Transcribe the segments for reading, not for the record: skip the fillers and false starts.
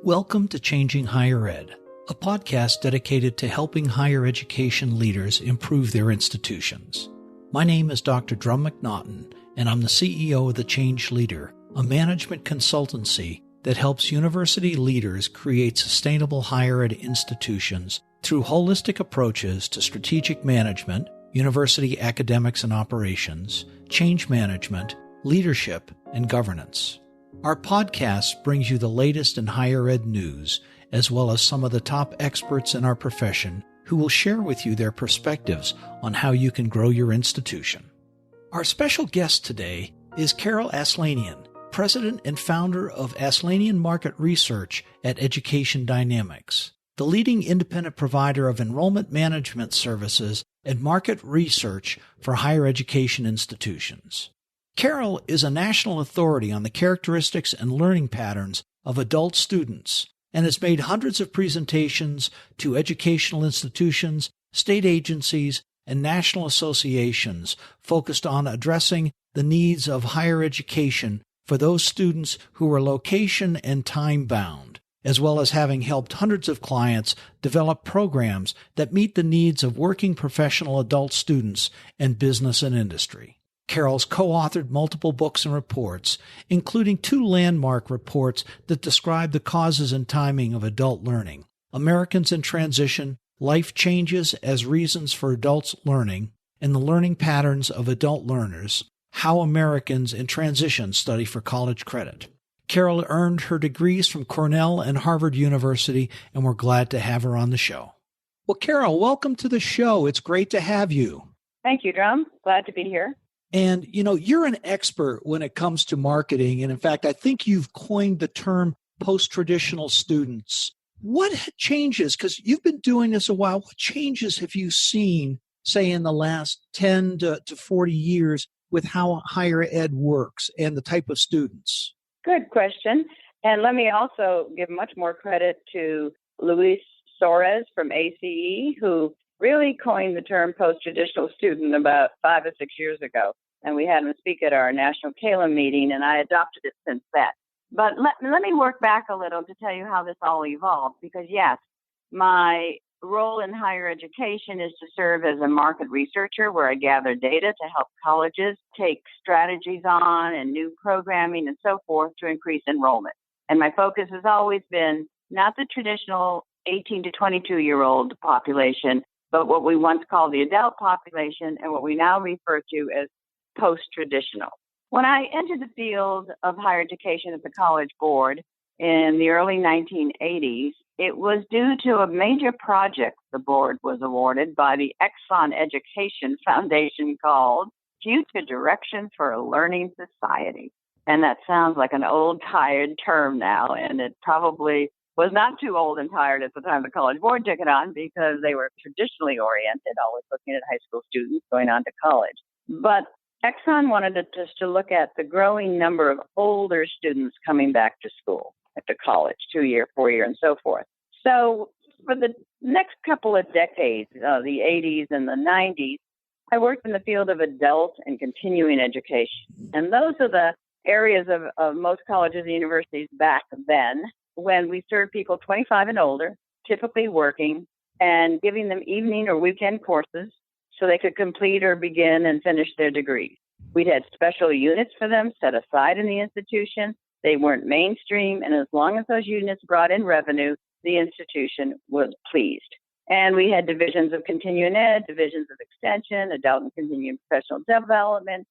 Welcome to Changing Higher Ed, a podcast dedicated to helping higher education leaders improve their institutions. My name is Dr. Drum McNaughton, and I'm the CEO of The Change Leader, a management consultancy that helps university leaders create sustainable higher ed institutions through holistic approaches to strategic management, university academics and operations, change management, leadership, and governance. Our podcast brings you the latest in higher ed news, as well as some of the top experts in our profession who will share with you their perspectives on how you can grow your institution. Our special guest today is Carol Aslanian, president and founder of Aslanian Market Research at Education Dynamics, the leading independent provider of enrollment management services and market research for higher education institutions. Carol is a national authority on the characteristics and learning patterns of adult students and has made hundreds of presentations to educational institutions, state agencies, and national associations focused on addressing the needs of higher education for those students who are location and time-bound, as well as having helped hundreds of clients develop programs that meet the needs of working professional adult students and business and industry. Carol's co-authored multiple books and reports, including 2 landmark reports that describe the causes and timing of adult learning: Americans in Transition, Life Changes as Reasons for Adults Learning, and the Learning Patterns of Adult Learners, How Americans in Transition Study for College Credit. Carol earned her degrees from Cornell and Harvard University, and we're glad to have her on the show. Well, Carol, welcome to the show. It's great to have you. Thank you, Drum. Glad to be here. And, you're an expert when it comes to marketing. And in fact, I think you've coined the term post-traditional students. What changes, because you've been doing this a while, what changes have you seen, say, in the last 10 to 40 years with how higher ed works and the type of students? Good question. And let me also give much more credit to Luis Suarez from ACE, who really coined the term post-traditional student about 5 or 6 years ago. And we had him speak at our National CALA meeting, and I adopted it since then. But let me work back a little to tell you how this all evolved, because yes, my role in higher education is to serve as a market researcher where I gather data to help colleges take strategies on and new programming and so forth to increase enrollment. And my focus has always been not the traditional 18 to 22-year-old population, but what we once called the adult population and what we now refer to as post-traditional. When I entered the field of higher education at the College Board in the early 1980s, it was due to a major project the board was awarded by the Exxon Education Foundation called Future Directions for a Learning Society. And that sounds like an old, tired term now, and it probably was not too old and tired at the time the College Board took it on because they were traditionally oriented, always looking at high school students going on to college. But Exxon wanted us to look at the growing number of older students coming back to school, to college, 2-year, 4-year, and so forth. So for the next couple of decades, the 80s and the 90s, I worked in the field of adult and continuing education. And those are the areas of most colleges and universities back then, when we served people 25 and older, typically working, and giving them evening or weekend courses so they could complete or begin and finish their degrees. We'd had special units for them set aside in the institution. They weren't mainstream, and as long as those units brought in revenue, the institution was pleased. And we had divisions of continuing ed, divisions of extension, adult and continuing professional development,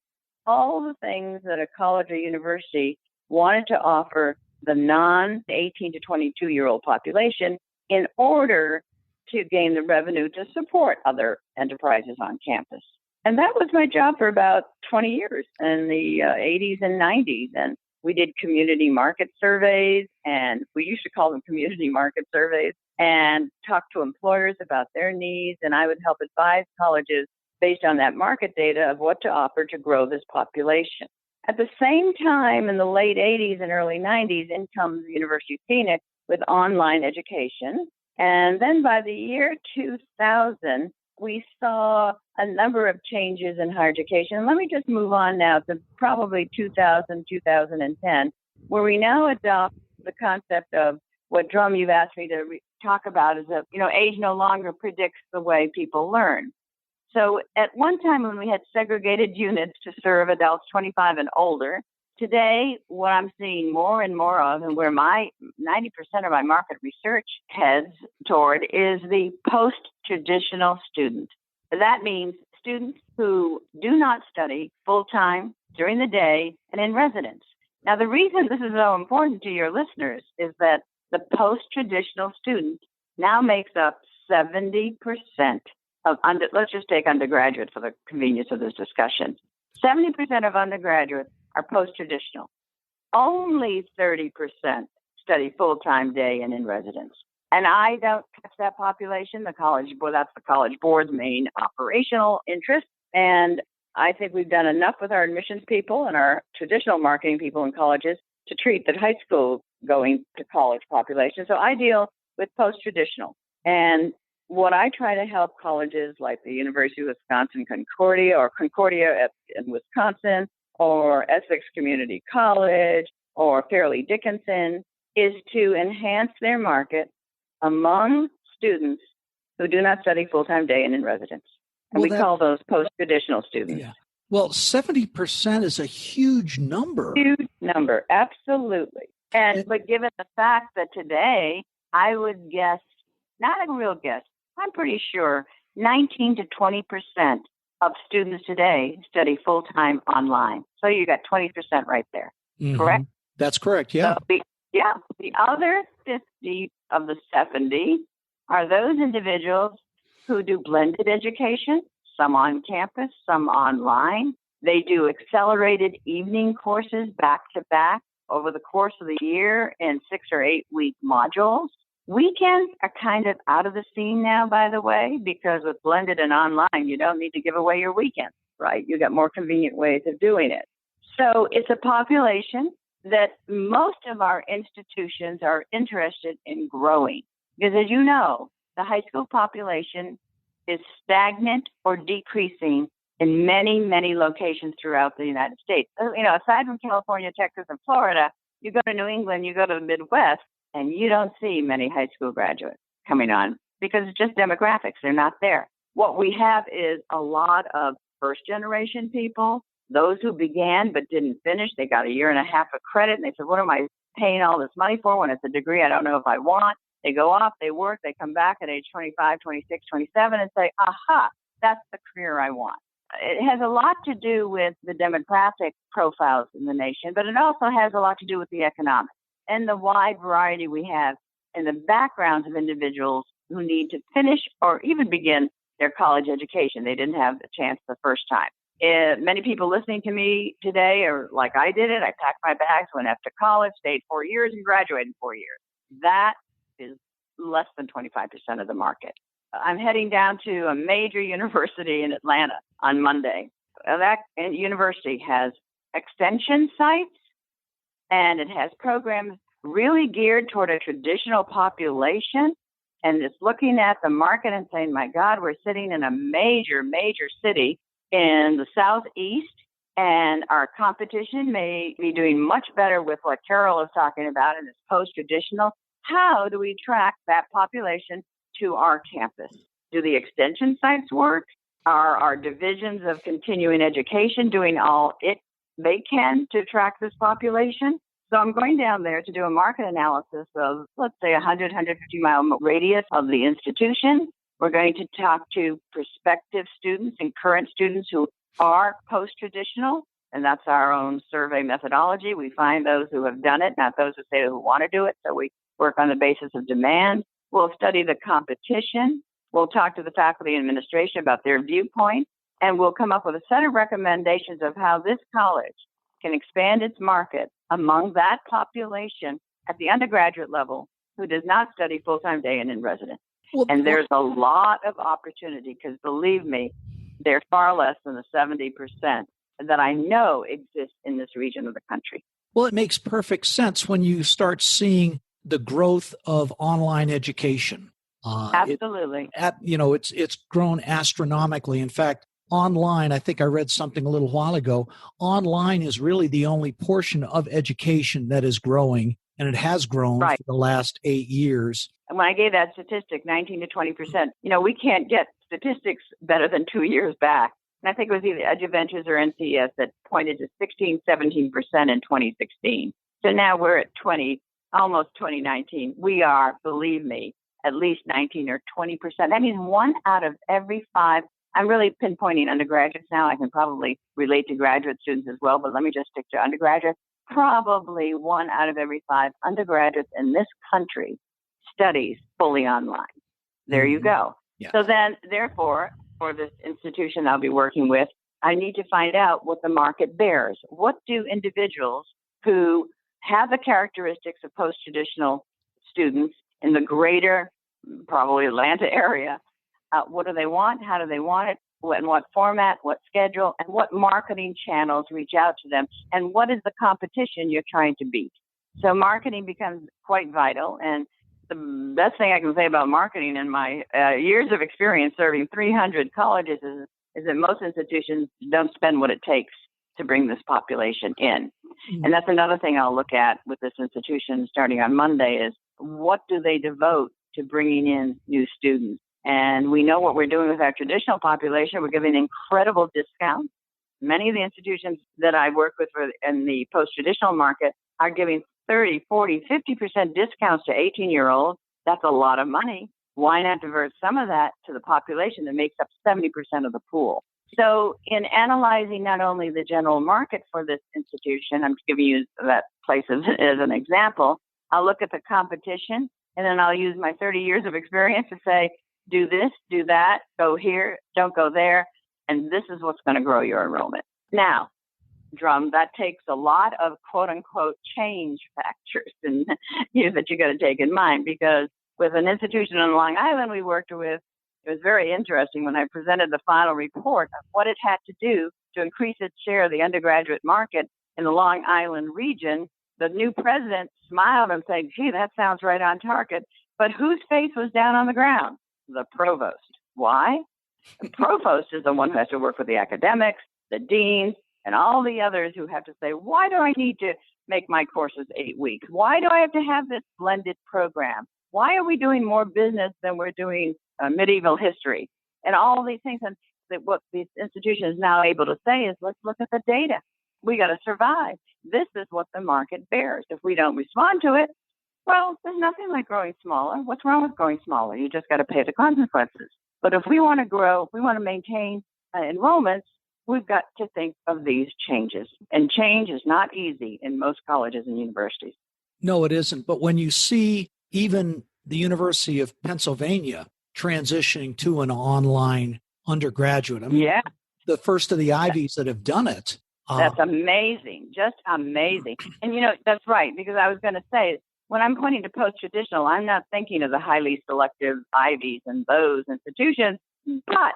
all the things that a college or university wanted to offer the non-18 to 22-year-old population in order to gain the revenue to support other enterprises on campus. And that was my job for about 20 years in the 80s and 90s. And we did community market surveys, and we used to call them community market surveys, and talk to employers about their needs. And I would help advise colleges based on that market data of what to offer to grow this population. At the same time, in the late 80s and early 90s, in comes the University of Phoenix with online education. And then by the year 2000, we saw a number of changes in higher education. Let me just move on now to probably 2000, 2010, where we now adopt the concept of what Drum you've asked me to talk about is that, age no longer predicts the way people learn. So at one time when we had segregated units to serve adults 25 and older, today what I'm seeing more and more of, and where my 90% of my market research heads toward, is the post-traditional student. That means students who do not study full-time during the day and in residence. Now, the reason this is so important to your listeners is that the post-traditional student now makes up 70% of, let's just take undergraduate for the convenience of this discussion. 70% of undergraduates are post-traditional. Only 30% study full-time day and in residence. And I don't touch that population. That's the College Board's main operational interest. And I think we've done enough with our admissions people and our traditional marketing people in colleges to treat the high school going to college population. So I deal with post-traditional. And what I try to help colleges like the University of Wisconsin Concordia in Wisconsin, or Essex Community College, or Fairleigh Dickinson, is to enhance their market among students who do not study full-time day and in residence. And we call those post-traditional students. Yeah. Well, 70% is a huge number. Huge number, absolutely. But given the fact that today, I would guess, not a real guess, I'm pretty sure 19 to 20% of students today study full-time online. So you got 20% right there, correct? That's correct, yeah. So the other 50 of the 70 are those individuals who do blended education, some on campus, some online. They do accelerated evening courses back-to-back over the course of the year in 6 or 8 week modules. Weekends are kind of out of the scene now, by the way, because with blended and online, you don't need to give away your weekends, right? You got more convenient ways of doing it. So it's a population that most of our institutions are interested in growing. Because as you know, the high school population is stagnant or decreasing in many, many locations throughout the United States. Aside from California, Texas, and Florida, you go to New England, you go to the Midwest, and you don't see many high school graduates coming on because it's just demographics. They're not there. What we have is a lot of first-generation people, those who began but didn't finish. They got a year and a half of credit, and they said, what am I paying all this money for when it's a degree I don't know if I want? They go off, they work, they come back at age 25, 26, 27 and say, aha, that's the career I want. It has a lot to do with the demographic profiles in the nation, but it also has a lot to do with the economics and the wide variety we have in the backgrounds of individuals who need to finish or even begin their college education. They didn't have the chance the first time. Many people listening to me today are like I did it. I packed my bags, went off to college, stayed 4 years, and graduated in 4 years. That is less than 25% of the market. I'm heading down to a major university in Atlanta on Monday. That university has extension sites, and it has programs really geared toward a traditional population, and it's looking at the market and saying, my God, we're sitting in a major, major city in the Southeast, and our competition may be doing much better with what Carol is talking about in this post-traditional. How do we track that population to our campus? Do the extension sites work? Are our divisions of continuing education doing all they can to track this population? So I'm going down there to do a market analysis of, let's say, 100, 150-mile radius of the institution. We're going to talk to prospective students and current students who are post-traditional, and that's our own survey methodology. We find those who have done it, not those who say who want to do it, so we work on the basis of demand. We'll study the competition. We'll talk to the faculty and administration about their viewpoint, and we'll come up with a set of recommendations of how this college can expand its market among that population at the undergraduate level who does not study full-time day and in residence. And there's a lot of opportunity because, believe me, they're far less than the 70% that I know exist in this region of the country. Well, it makes perfect sense when you start seeing the growth of online education. Absolutely. It's grown astronomically. In fact, online, I think I read something a little while ago, online is really the only portion of education that is growing and it has grown Right. for the last 8 years. And when I gave that statistic, 19 to 20%, we can't get statistics better than 2 years back. And I think it was either EduVentures or NCES that pointed to 16, 17% in 2016. So now we're at 20, almost 2019. We are, believe me, at least 19 or 20%. That means 1 out of every 5. I'm really pinpointing undergraduates now. I can probably relate to graduate students as well, but let me just stick to undergraduates. Probably 1 out of every 5 undergraduates in this country studies fully online. There you go. Yeah. So then, therefore, for this institution I'll be working with, I need to find out what the market bears. What do individuals who have the characteristics of post-traditional students in the greater, probably Atlanta area, what do they want? How do they want it? In what format, what schedule, and what marketing channels reach out to them? And what is the competition you're trying to beat? So marketing becomes quite vital. And the best thing I can say about marketing in my years of experience serving 300 colleges is that most institutions don't spend what it takes to bring this population in. And that's another thing I'll look at with this institution starting on Monday is what do they devote to bringing in new students? And we know what we're doing with our traditional population. We're giving incredible discounts. Many of the institutions that I work with in the post-traditional market are giving 30, 40, 50% discounts to 18-year-olds. That's a lot of money. Why not divert some of that to the population that makes up 70% of the pool? So in analyzing not only the general market for this institution, I'm giving you that place as an example, I'll look at the competition, and then I'll use my 30 years of experience to say, do this, do that, go here, don't go there, and this is what's going to grow your enrollment. Now, Drum, that takes a lot of quote-unquote change factors and that you got to take in mind, because with an institution on Long Island we worked with, it was very interesting when I presented the final report of what it had to do to increase its share of the undergraduate market in the Long Island region. The new president smiled and said, gee, that sounds right on target. But whose face was down on the ground? The provost. Why? The provost is the one who has to work with the academics, the deans, and all the others who have to say, why do I need to make my courses 8 weeks? Why do I have to have this blended program? Why are we doing more business than we're doing medieval history? And all these things. And what this institution is now able to say is, let's look at the data. We got to survive. This is what the market bears. If we don't respond to it, well, there's nothing like growing smaller. What's wrong with growing smaller? You just got to pay the consequences. But if we want to grow, if we want to maintain enrollments, we've got to think of these changes. And change is not easy in most colleges and universities. No, it isn't. But when you see even the University of Pennsylvania transitioning to an online undergraduate, I mean, the first of the Ivies that have done it. That's amazing. Just amazing. And, that's right, because I was going to say, when I'm pointing to post-traditional, I'm not thinking of the highly selective Ivies and those institutions, but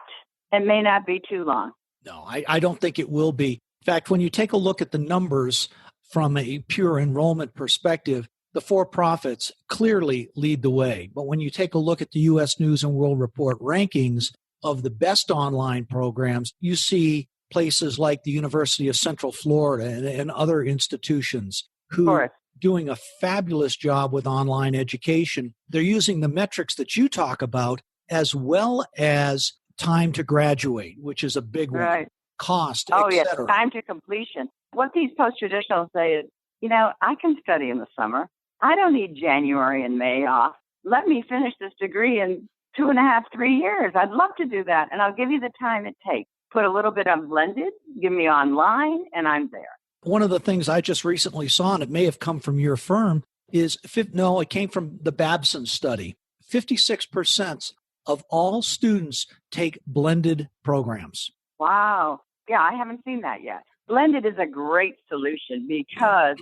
it may not be too long. No, I don't think it will be. In fact, when you take a look at the numbers from a pure enrollment perspective, the for-profits clearly lead the way. But when you take a look at the U.S. News and World Report rankings of the best online programs, you see places like the University of Central Florida and other institutions who are doing a fabulous job with online education. They're using the metrics that you talk about as well as time to graduate, which is a big one, cost, etc. Time to completion. What these post-traditionals say is, I can study in the summer. I don't need January and May off. Let me finish this degree in 2.5, 3 years. I'd love to do that. And I'll give you the time it takes. Put a little bit on blended, give me online, and I'm there. One of the things I just recently saw, and it may have come from your firm, is, it came from the Babson study. 56% of all students take blended programs. Wow. Yeah, I haven't seen that yet. Blended is a great solution because,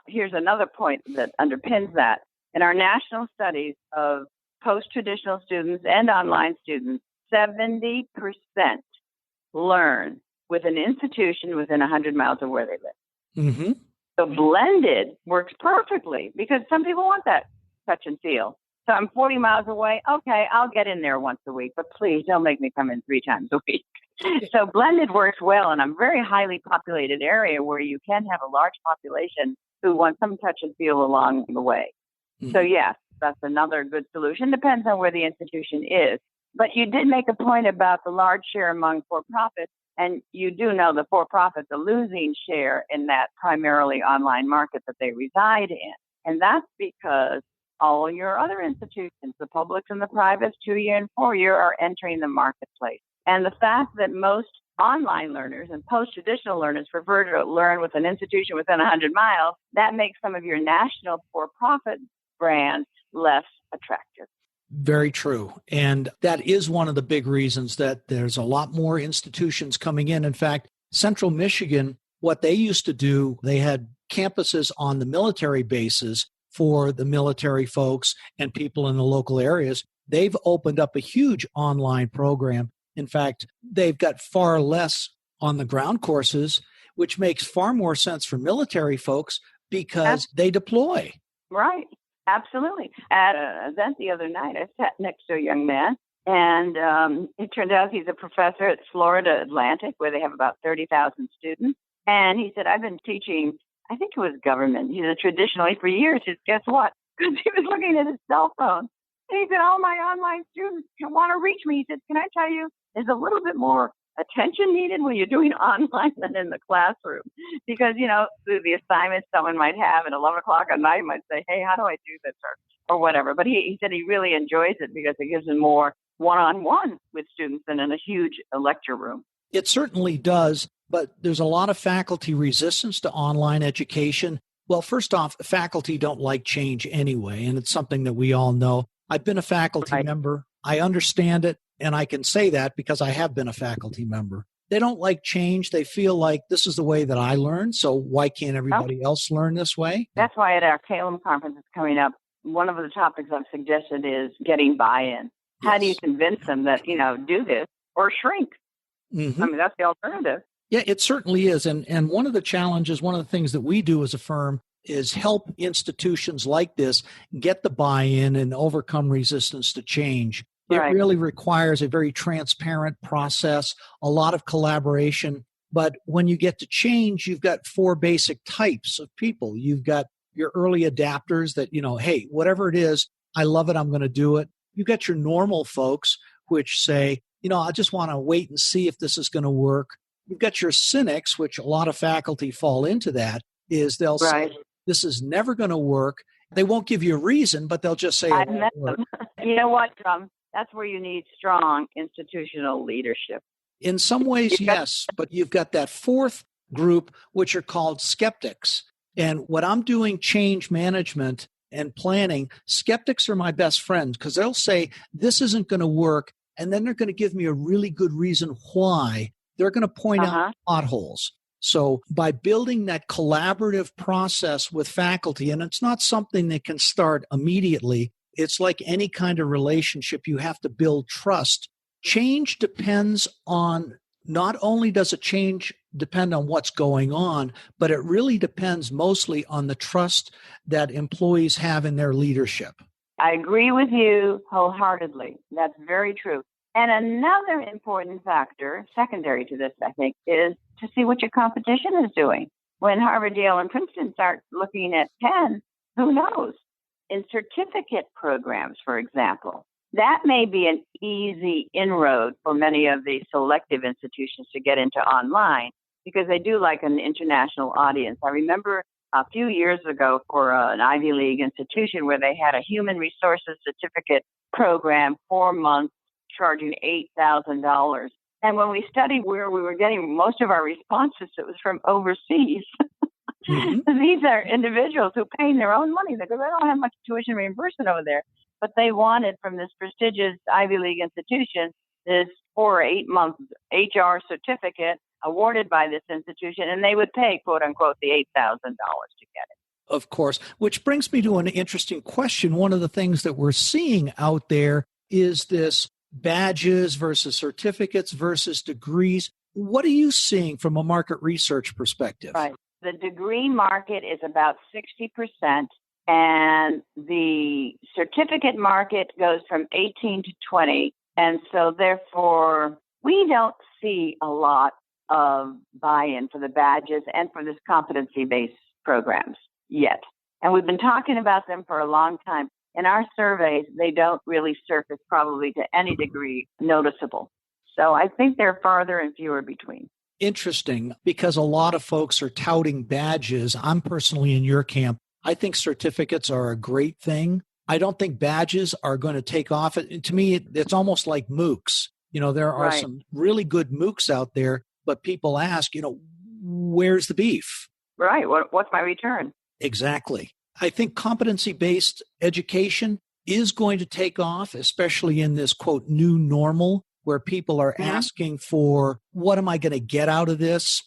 here's another point that underpins that. In our national studies of post-traditional students and online students, 70% learn with an institution within 100 miles of where they live. Mm-hmm. So blended works perfectly because some people want that touch and feel. So I'm 40 miles away. Okay, I'll get in there once a week, but please don't make me come in 3 times a week. So blended works well in a very highly populated area where you can have a large population who want some touch and feel along the way. Mhm. So yes, that's another good solution. Depends on where the institution is. But you did make a point about the large share among for-profits, and you do know the for-profits are losing share in that primarily online market that they reside in. And that's because all your other institutions, the publics and the privates, 2-year and 4-year, are entering the marketplace. And the fact that most online learners and post-traditional learners prefer to learn with an institution within 100 miles, that makes some of your national for-profit brands less attractive. Very true. And that is one of the big reasons that there's a lot more institutions coming in. In fact, Central Michigan, what they used to do, they had campuses on the military bases for the military folks and people in the local areas. They've opened up a huge online program. In fact, they've got far less on the ground courses, which makes far more sense for military folks because they deploy. Right. Absolutely. At an event the other night, I sat next to a young man, and it turned out he's a professor at Florida Atlantic, where they have about 30,000 students. And he said, I've been teaching, I think it was government, traditionally for years. He said, guess what? Because he was looking at his cell phone. And he said, all my online students want to reach me. He said, can I tell you, there's a little bit more attention needed when you're doing online than in the classroom. Because, through the assignments someone might have at 11 o'clock at night might say, hey, how do I do this or whatever. But he said he really enjoys it because it gives him more one-on-one with students than in a huge lecture room. It certainly does, but there's a lot of faculty resistance to online education. Well, first off, faculty don't like change anyway, and it's something that we all know. I've been a faculty member. I understand it. And I can say that because I have been a faculty member. They don't like change. They feel like this is the way that I learn. So why can't everybody else learn this way? That's why at our Calum conference that's coming up, one of the topics I've suggested is getting buy-in. Yes. How do you convince them that, do this or shrink? Mm-hmm. I mean, that's the alternative. Yeah, it certainly is. And one of the challenges, one of the things that we do as a firm is help institutions like this get the buy-in and overcome resistance to change. It really requires a very transparent process, a lot of collaboration. But when you get to change, you've got 4 basic types of people. You've got your early adapters that, hey, whatever it is, I love it, I'm going to do it. You've got your normal folks, which say, I just want to wait and see if this is going to work. You've got your cynics, which a lot of faculty fall into that, is they'll say, this is never going to work. They won't give you a reason, but they'll just say it won't work. You know what, Tom? That's where you need strong institutional leadership. In some ways, yes, but you've got that 4th group, which are called skeptics. And what I'm doing, change management and planning, skeptics are my best friends because they'll say, this isn't going to work. And then they're going to give me a really good reason why. They're going to point out potholes. So by building that collaborative process with faculty, and it's not something that can start immediately, it's like any kind of relationship, you have to build trust. Change depends on, not only does a change depend on what's going on, but it really depends mostly on the trust that employees have in their leadership. I agree with you wholeheartedly. That's very true. And another important factor, secondary to this, I think, is to see what your competition is doing. When Harvard, Yale, and Princeton start looking at 10, who knows? In certificate programs, for example, that may be an easy inroad for many of the selective institutions to get into online because they do like an international audience. I remember a few years ago for an Ivy League institution where they had a human resources certificate program, 4 months, charging $8,000. And when we studied where we were getting most of our responses, it was from overseas. Mm-hmm. These are individuals who pay their own money because they don't have much tuition reimbursement over there. But they wanted from this prestigious Ivy League institution this 4 or 8 month HR certificate awarded by this institution, and they would pay, quote unquote, the $8,000 to get it. Of course, which brings me to an interesting question. One of the things that we're seeing out there is this badges versus certificates versus degrees. What are you seeing from a market research perspective? Right. The degree market is about 60%, and the certificate market goes from 18 to 20. And so therefore, we don't see a lot of buy-in for the badges and for this competency-based programs. yet. And we've been talking about them for a long time. In our surveys, they don't really surface probably to any degree noticeable. So I think they're farther and fewer between. Interesting, because a lot of folks are touting badges. I'm personally in your camp. I think certificates are a great thing. I don't think badges are going to take off. To me, it's almost like MOOCs. There are Right. some really good MOOCs out there, but people ask, where's the beef? Right. What's my return? Exactly. I think competency-based education is going to take off, especially in this, quote, new normal, where people are asking for, what am I going to get out of this?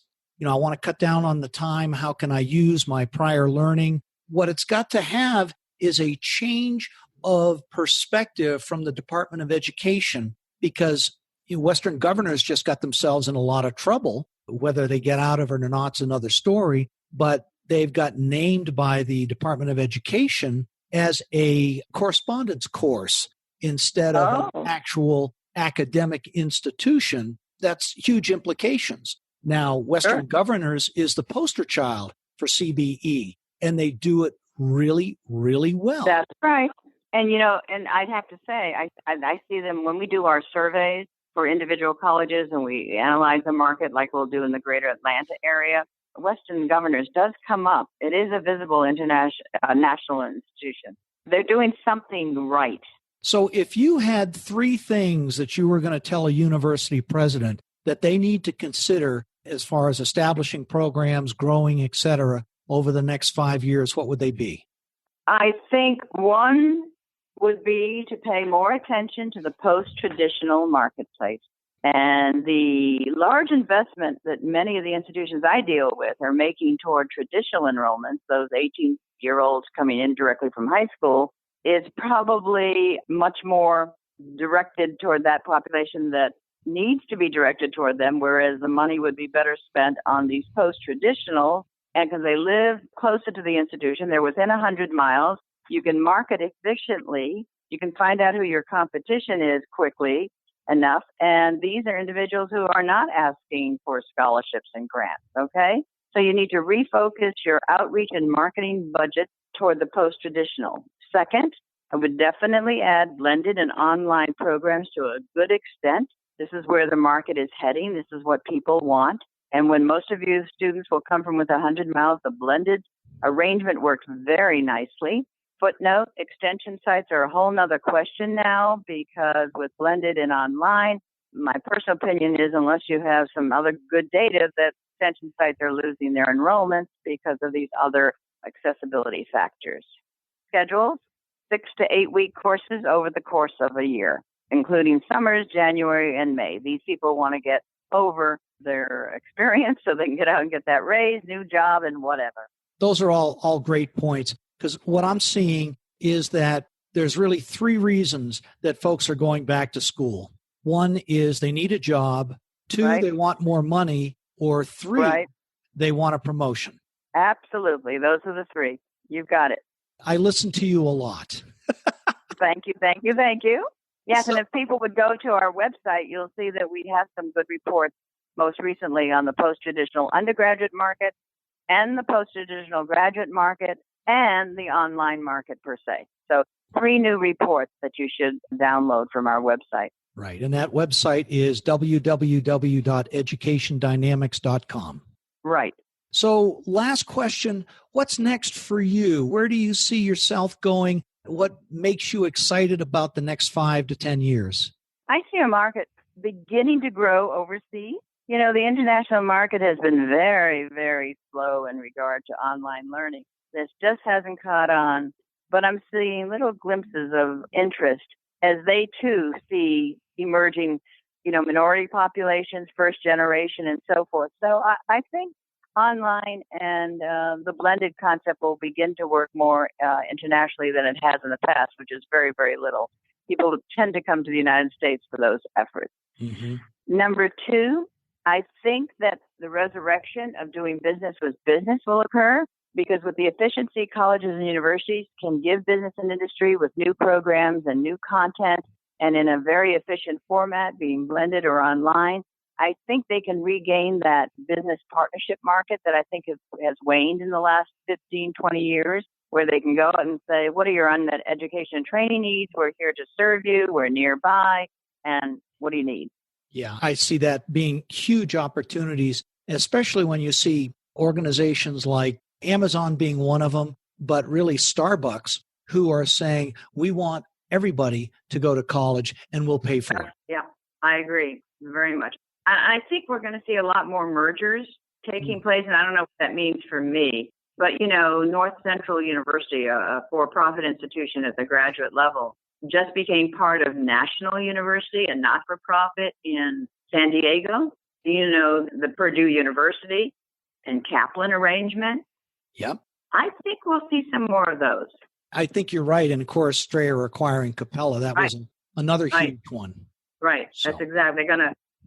I want to cut down on the time. How can I use my prior learning? What it's got to have is a change of perspective from the Department of Education, because Western governors just got themselves in a lot of trouble. Whether they get out of it or not's another story, but they've got named by the Department of Education as a correspondence course instead of an actual academic institution. That's huge implications. Now, Western Governors is the poster child for CBE, and they do it really, really well. That's right. And, and I'd have to say, I see them when we do our surveys for individual colleges and we analyze the market like we'll do in the greater Atlanta area. Western Governors does come up. It is a visible international national institution. They're doing something right. So if you had three things that you were going to tell a university president that they need to consider as far as establishing programs, growing, et cetera, over the next 5 years, what would they be? I think one would be to pay more attention to the post-traditional marketplace. And the large investment that many of the institutions I deal with are making toward traditional enrollments, those 18-year-olds coming in directly from high school, is probably much more directed toward that population that needs to be directed toward them, whereas the money would be better spent on these post-traditional. And because they live closer to the institution, they're within 100 miles, you can market efficiently, you can find out who your competition is quickly enough, and these are individuals who are not asking for scholarships and grants, okay? So you need to refocus your outreach and marketing budget toward the post-traditional. Second, I would definitely add blended and online programs to a good extent. This is where the market is heading. This is what people want. And when most of you students will come from within 100 miles, the blended arrangement works very nicely. Footnote, extension sites are a whole nother question now, because with blended and online, my personal opinion is unless you have some other good data, that extension sites are losing their enrollments because of these other accessibility factors. Schedules, 6 to 8 week courses over the course of a year, including summers, January, and May. These people want to get over their experience so they can get out and get that raise, new job, and whatever. Those are all great points, because what I'm seeing is that there's really three reasons that folks are going back to school. One is they need a job. Two, they want more money. Or three, they want a promotion. Absolutely. Those are the three. You've got it. I listen to you a lot. Thank you. Yes, and if people would go to our website, you'll see that we have some good reports most recently on the post-traditional undergraduate market and the post-traditional graduate market and the online market per se. So 3 new reports that you should download from our website. Right. And that website is www.educationdynamics.com. Right. So last question, what's next for you? Where do you see yourself going? What makes you excited about the next 5 to 10 years? I see a market beginning to grow overseas. The international market has been very, very slow in regard to online learning. This just hasn't caught on, but I'm seeing little glimpses of interest as they too see emerging, minority populations, first generation, and so forth. So I think online and the blended concept will begin to work more internationally than it has in the past, which is very, very little. People tend to come to the United States for those efforts. Mm-hmm. Number 2, I think that the resurrection of doing business with business will occur, because with the efficiency colleges and universities can give business and industry with new programs and new content and in a very efficient format being blended or online, I think they can regain that business partnership market that I think has waned in the last 15, 20 years, where they can go out and say, what are your unmet education and training needs? We're here to serve you. We're nearby. And what do you need? Yeah, I see that being huge opportunities, especially when you see organizations like Amazon being one of them, but really Starbucks, who are saying, we want everybody to go to college and we'll pay for it. Yeah, I agree very much. I think we're going to see a lot more mergers taking place, and I don't know what that means for me. But, North Central University, a for-profit institution at the graduate level, just became part of National University, a not-for-profit in San Diego. The Purdue University and Kaplan arrangement. Yep. I think we'll see some more of those. I think you're right. And of course, Strayer acquiring Capella, that was another huge one. Right. So. That's exactly.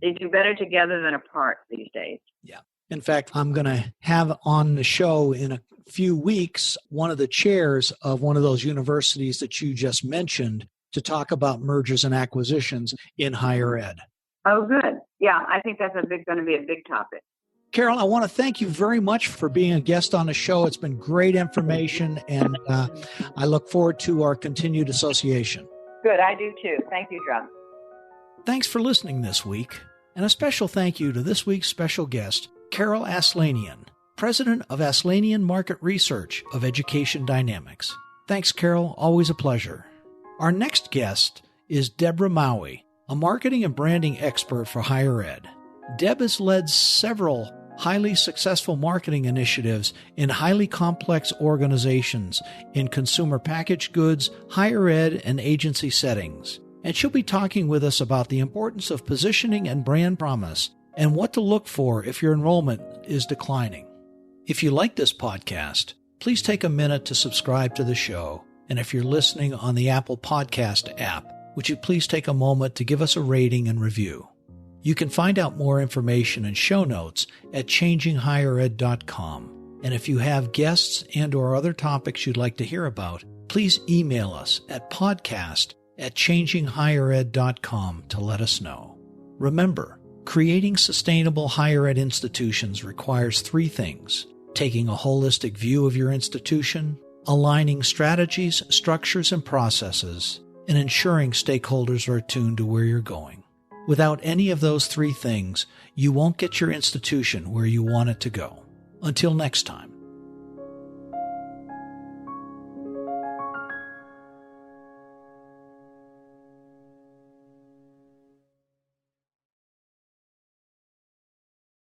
They do better together than apart these days. Yeah. In fact, I'm going to have on the show in a few weeks one of the chairs of one of those universities that you just mentioned to talk about mergers and acquisitions in higher ed. Oh, good. Yeah, I think that's going to be a big topic. Carol, I want to thank you very much for being a guest on the show. It's been great information, and I look forward to our continued association. Good, I do too. Thank you, John. Thanks for listening this week, and a special thank you to this week's special guest, Carol Aslanian, President of Aslanian Market Research of Education Dynamics. Thanks, Carol. Always a pleasure. Our next guest is Deborah Maui, a marketing and branding expert for higher ed. Deb has led several highly successful marketing initiatives in highly complex organizations in consumer packaged goods, higher ed, and agency settings. And she'll be talking with us about the importance of positioning and brand promise and what to look for if your enrollment is declining. If you like this podcast, please take a minute to subscribe to the show. And if you're listening on the Apple Podcast app, would you please take a moment to give us a rating and review? You can find out more information and show notes at changinghighered.com. And if you have guests and or other topics you'd like to hear about, please email us at podcast@changinghighered.com to let us know. Remember, creating sustainable higher ed institutions requires three things: taking a holistic view of your institution, aligning strategies, structures, and processes, and ensuring stakeholders are attuned to where you're going. Without any of those three things, you won't get your institution where you want it to go. Until next time.